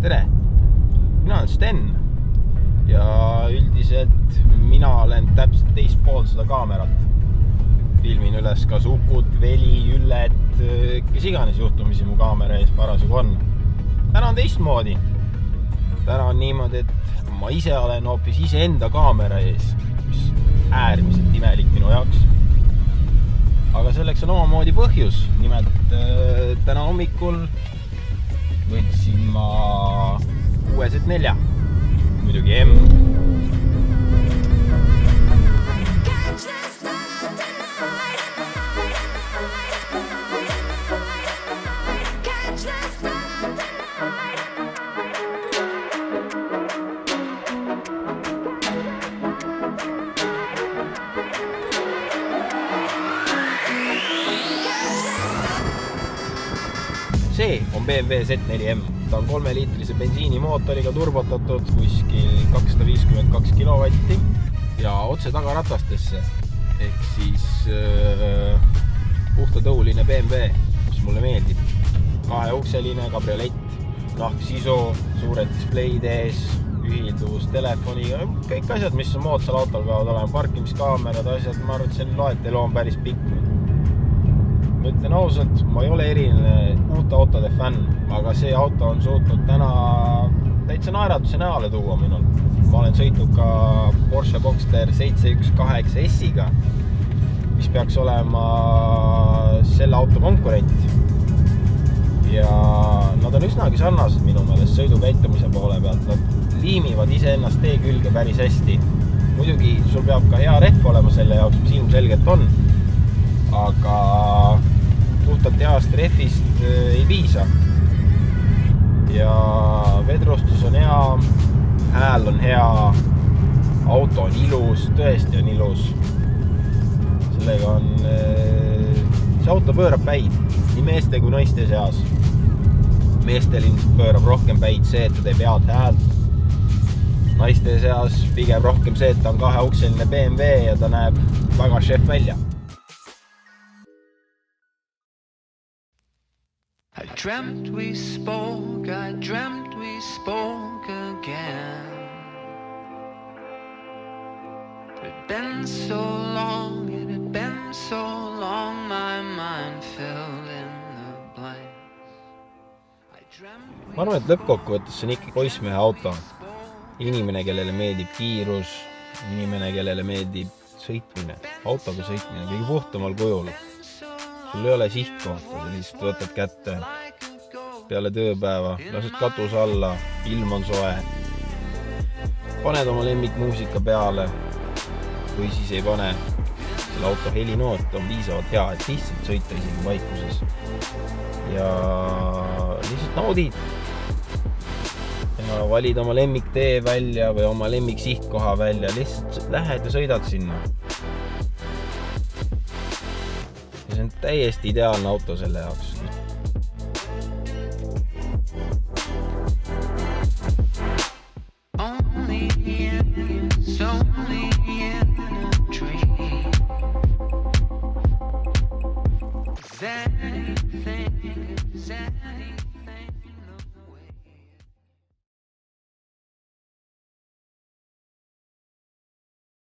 Tere! Mina olen Sten ja üldiselt mina olen täpselt teispool seda kaamerat. Filmin üles kas Ukut, Veli, Üllet, kes iganes juhtumisi mu kaamera ees parasjagu on. Täna on teistmoodi. Täna on niimoodi, et ma ise olen hoopis iseenda kaamera ees, mis äärmiselt imelik minu jaoks. Aga selleks on omamoodi põhjus. Nimelt täna hommikul võtsin ma 6Z4, muidugi M. See on BMW Z4M. Ta on 3-liitrise bensiinimootoriga turbotatud kuskil 252 kilovatti ja otse tagaratastesse. Ehk siis puhtatõuline BMW, mis mulle meeldib. 2-ukseline kabriolett, nahksisu, suured displeid ees, ühilduvus telefoniga, kõik asjad, mis on moodsal autol peavad olema, parkimiskaamerad, asjad, ma arvan, et see loetelu on päris pikk. Ma ütlen ausalt, ma ei ole eriline uute autode fänn, aga see auto on suutnud täna täitsa naeratuse näole tuua minul. Ma olen sõitnud ka Porsche Boxster 718 S-iga, mis peaks olema selle auto konkurent. Ja nad on üsnagi sarnased minu meelest sõidukäitumise poole pealt. Nad liimivad iseennast tee külge päris hästi. Muidugi sul peab ka hea rehv olema selle jaoks, mis ilmselgelt on. Aga puhtalt heast rehvist ei piisa. Ja vedrustus on hea, hääl on hea, auto on ilus, tõesti on ilus. Sellega on, see auto pöörab päid, nii meeste kui naiste seas. Meestel ilmselt pöörab rohkem päid see, et ta teeb head häält. Naiste seas pigem rohkem see, et ta on 2-ukseline BMW ja ta näeb väga šef välja. I dreamt we spoke again. It had been so long, my mind filled in the blanks. Ma arvan, et lõppkokkuvõttes see on ikka poissmehe auto. Inimene, kellele meeldib kiirus, inimene, kellele meeldib sõitmine, autoga sõitmine, kõige puhtamal kujul. Sul ei ole sihtkohta, sa lihtsalt võtad kätte peale tööpäeva, lased katuse alla, ilm on soe. Paned oma lemmikmuusika peale või siis ei pane. Selle auto helinoot on piisavalt hea, et lihtsalt sõita isegi vaikuses. Ja lihtsalt naudid. Ja valid oma lemmiktee välja või oma lemmiksihtkoha välja. Lihtsalt lähed ja sõidad sinna. See on täiesti ideaalne auto selle jaoks.